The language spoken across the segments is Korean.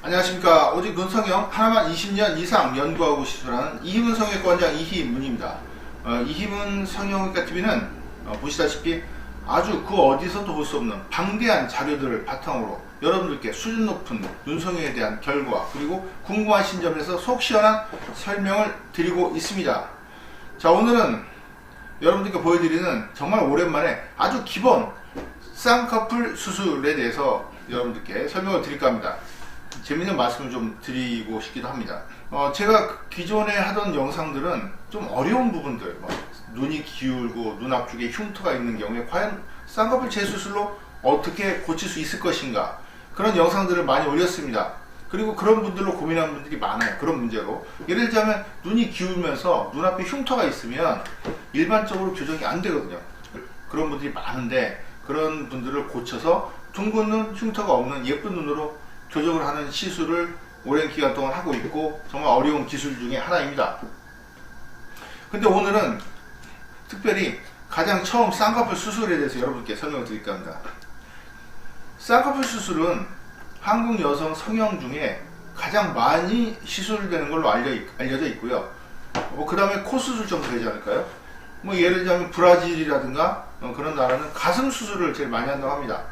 안녕하십니까. 오직 눈성형 하나만 20년 이상 연구하고 시술하는 이희문 성형외과원장 이희문입니다. 이희문 성형외과TV는 보시다시피 아주 그 어디서도 볼 수 없는 방대한 자료들을 바탕으로 여러분들께 수준 높은 눈성형에 대한 결과 그리고 궁금하신 점에서 속 시원한 설명을 드리고 있습니다. 자, 오늘은 여러분들께 보여드리는 정말 오랜만에 아주 기본 쌍꺼풀 수술에 대해서 여러분들께 설명을 드릴까 합니다. 재밌는 말씀을 좀 드리고 싶기도 합니다. 제가 기존에 하던 영상들은 좀 어려운 부분들, 눈이 기울고 눈 앞쪽에 흉터가 있는 경우에 과연 쌍꺼풀 재수술로 어떻게 고칠 수 있을 것인가, 그런 영상들을 많이 올렸습니다. 그리고 그런 분들로 고민하는 분들이 많아요. 그런 문제로 예를 들자면 눈이 기울면서 눈앞에 흉터가 있으면 일반적으로 교정이 안 되거든요. 그런 분들이 많은데 그런 분들을 고쳐서 둥근 눈, 흉터가 없는 예쁜 눈으로 교정을 하는 시술을 오랜 기간 동안 하고 있고 정말 어려운 기술 중에 하나입니다. 근데 오늘은 특별히 가장 처음 쌍꺼풀 수술에 대해서 여러분께 설명을 드릴까 합니다. 쌍꺼풀 수술은 한국 여성 성형 중에 가장 많이 시술되는 걸로 알려져 있고요. 그 다음에 코 수술 정도 되지 않을까요? 예를 들자면 브라질이라든가 그런 나라는 가슴 수술을 제일 많이 한다고 합니다.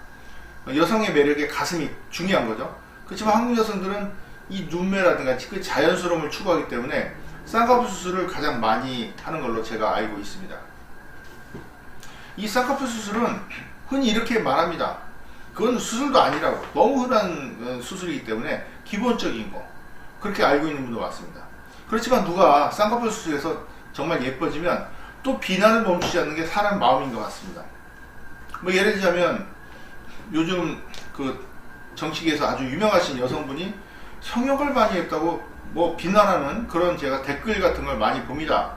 여성의 매력에 가슴이 중요한 거죠. 그렇지만 한국 여성들은 이 눈매라든가 그 자연스러움을 추구하기 때문에 쌍꺼풀 수술을 가장 많이 하는 걸로 제가 알고 있습니다. 이 쌍꺼풀 수술은 흔히 이렇게 말합니다. 그건 수술도 아니라고, 너무 흔한 수술이기 때문에 기본적인 거, 그렇게 알고 있는 분도 많습니다. 그렇지만 누가 쌍꺼풀 수술에서 정말 예뻐지면 또 비난을 멈추지 않는 게 사람 마음인 것 같습니다. 예를 들자면 요즘 그 정치계에서 아주 유명하신 여성분이 성형을 많이 했다고 비난하는 그런 제가 댓글 같은 걸 많이 봅니다.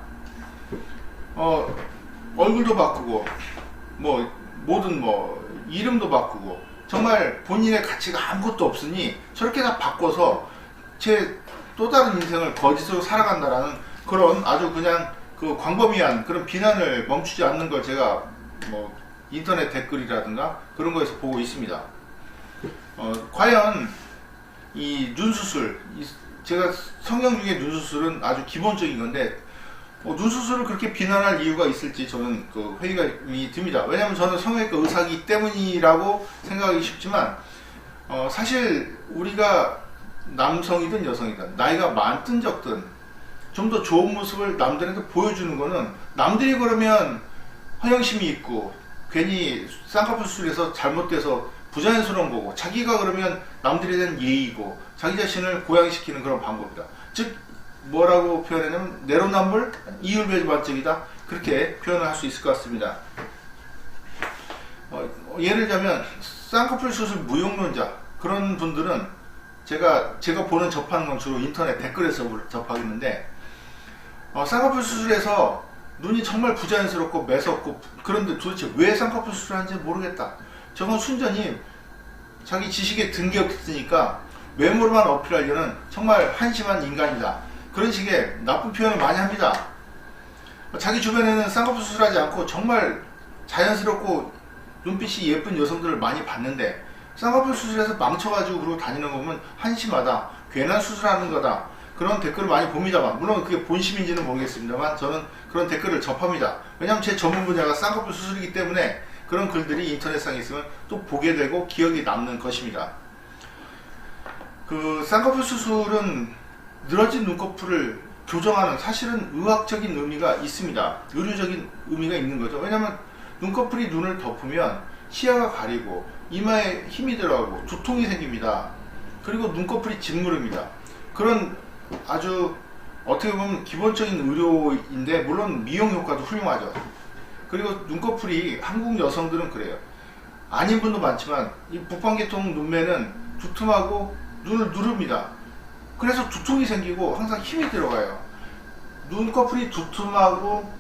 얼굴도 바꾸고 모든 이름도 바꾸고 정말 본인의 가치가 아무것도 없으니 저렇게 다 바꿔서 제 또 다른 인생을 거짓으로 살아간다라는 그런 아주 그냥 그 광범위한 그런 비난을 멈추지 않는 걸 제가 인터넷 댓글이라든가 그런 거에서 보고 있습니다. 과연 이 눈수술, 제가 성형 중에 눈수술은 아주 기본적인 건데 눈수술을 그렇게 비난할 이유가 있을지 저는 그 회의가 듭니다. 왜냐하면 저는 성형외과 의사이기 때문이라고 생각하기 쉽지만 사실 우리가 남성이든 여성이든 나이가 많든 적든 좀 더 좋은 모습을 남들한테 보여주는 거는, 남들이 그러면 허영심이 있고 괜히 쌍꺼풀 수술에서 잘못돼서 부자연스러운 거고, 자기가 그러면 남들에 대한 예의고 자기 자신을 고양시키는 그런 방법이다. 즉 뭐라고 표현하냐면 내로남불, 이율배반적이다, 그렇게 표현을 할 수 있을 것 같습니다. 예를 들자면 쌍꺼풀 수술 무용론자, 그런 분들은 제가 보는 접하는 건 주로 인터넷 댓글에서 접하겠는데, 쌍꺼풀 수술에서 눈이 정말 부자연스럽고 매섭고, 그런데 도대체 왜 쌍꺼풀 수술하는지 모르겠다. 저건 순전히 자기 지식에 등기 없으니까 외모로만 어필하려는 정말 한심한 인간이다, 그런 식의 나쁜 표현을 많이 합니다. 자기 주변에는 쌍꺼풀 수술하지 않고 정말 자연스럽고 눈빛이 예쁜 여성들을 많이 봤는데 쌍꺼풀 수술해서 망쳐가지고 그러고 다니는 거 보면 한심하다, 괜한 수술하는 거다, 그런 댓글을 많이 봅니다만, 물론 그게 본심인지는 모르겠습니다만 저는 그런 댓글을 접합니다. 왜냐하면 제 전문 분야가 쌍꺼풀 수술이기 때문에 그런 글들이 인터넷상에 있으면 또 보게 되고 기억이 남는 것입니다. 그 쌍꺼풀 수술은 늘어진 눈꺼풀을 교정하는, 사실은 의학적인 의미가 있습니다. 의료적인 의미가 있는 거죠. 왜냐하면 눈꺼풀이 눈을 덮으면 시야가 가리고 이마에 힘이 들어가고 두통이 생깁니다. 그리고 눈꺼풀이 짓무릅니다. 그런 아주 어떻게 보면 기본적인 의료인데, 물론 미용 효과도 훌륭하죠. 그리고 눈꺼풀이, 한국 여성들은 그래요. 아닌 분도 많지만 이 북방계통 눈매는 두툼하고 눈을 누릅니다. 그래서 두통이 생기고 항상 힘이 들어가요. 눈꺼풀이 두툼하고,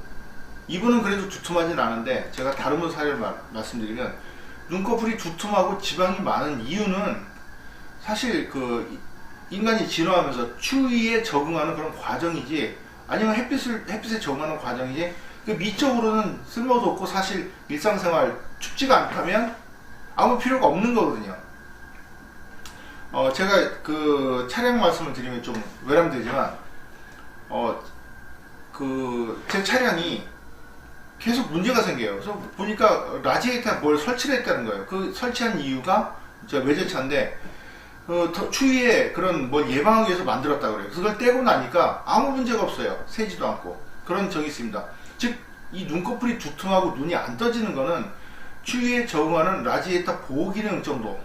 이분은 그래도 두툼하진 않은데 제가 다른 분 사례를 말씀드리면, 눈꺼풀이 두툼하고 지방이 많은 이유는 사실 그 인간이 진화하면서 추위에 적응하는 그런 과정이지, 아니면 햇빛에 적응하는 과정이지, 그 미적으로는 쓸모도 없고 사실 일상생활 춥지가 않다면 아무 필요가 없는 거거든요. 제가 그 차량 말씀을 드리면 좀 외람되지만, 제 차량이 계속 문제가 생겨요. 그래서 보니까 라지에이터에 뭘 설치를 했다는 거예요. 그 설치한 이유가 외제차인데, 추위에 그런 뭘 예방하기 위해서 만들었다 그래요. 그걸 떼고 나니까 아무 문제가 없어요. 새지도 않고. 그런 적이 있습니다. 즉, 이 눈꺼풀이 두툼하고 눈이 안 떠지는 거는 추위에 적응하는 라지에이터 보호 기능 정도.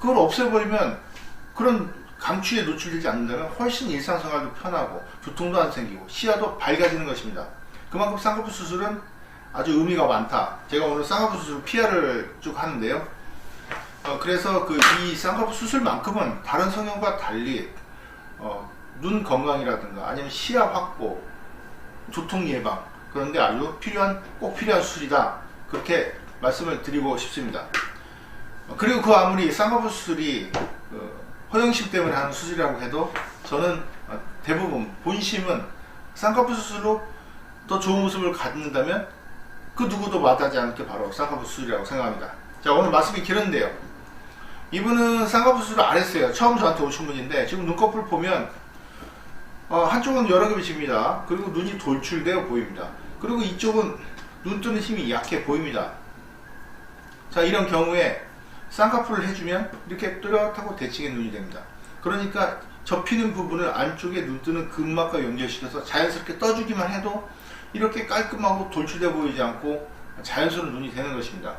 그걸 없애버리면 그런 강추위에 노출되지 않는다면 훨씬 일상생활도 편하고 두통도 안 생기고 시야도 밝아지는 것입니다. 그만큼 쌍꺼풀 수술은 아주 의미가 많다. 제가 오늘 쌍꺼풀 수술 PR을 쭉 하는데요. 그래서 이 쌍꺼풀 수술만큼은 다른 성형과 달리 눈 건강이라든가 아니면 시야 확보, 두통 예방, 그런데 아주 꼭 필요한 수술이다. 그렇게 말씀을 드리고 싶습니다. 그리고 그 아무리 쌍꺼풀 수술이 허영심 때문에 하는 수술이라고 해도 저는 대부분 본심은 쌍꺼풀 수술로 더 좋은 모습을 갖는다면 그 누구도 마다하지 않을 게 바로 쌍꺼풀 수술이라고 생각합니다. 자, 오늘 말씀이 길었는데요. 이분은 쌍꺼풀 수술을 안 했어요. 처음 저한테 오신 분인데 지금 눈꺼풀 보면 한쪽은 여러 겹이 집니다. 그리고 눈이 돌출되어 보입니다. 그리고 이쪽은 눈 뜨는 힘이 약해 보입니다. 자, 이런 경우에 쌍꺼풀을 해주면 이렇게 뚜렷하고 대칭의 눈이 됩니다. 그러니까 접히는 부분을 안쪽에 눈 뜨는 근막과 연결시켜서 자연스럽게 떠주기만 해도 이렇게 깔끔하고 돌출되어 보이지 않고 자연스러운 눈이 되는 것입니다.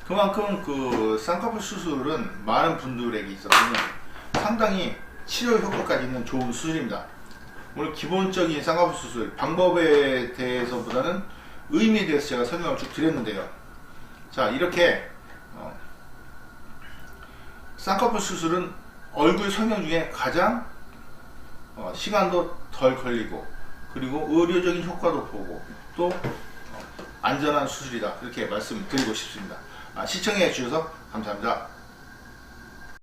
그만큼 그 쌍꺼풀 수술은 많은 분들에게 있어서는 상당히 치료 효과까지 있는 좋은 수술입니다. 오늘 기본적인 쌍꺼풀 수술 방법에 대해서보다는 의미에 대해서 제가 설명을 쭉 드렸는데요. 자, 이렇게 쌍꺼풀 수술은 얼굴 성형 중에 가장 시간도 덜 걸리고 그리고 의료적인 효과도 보고 또 안전한 수술이다. 이렇게 말씀드리고 싶습니다. 시청해 주셔서 감사합니다.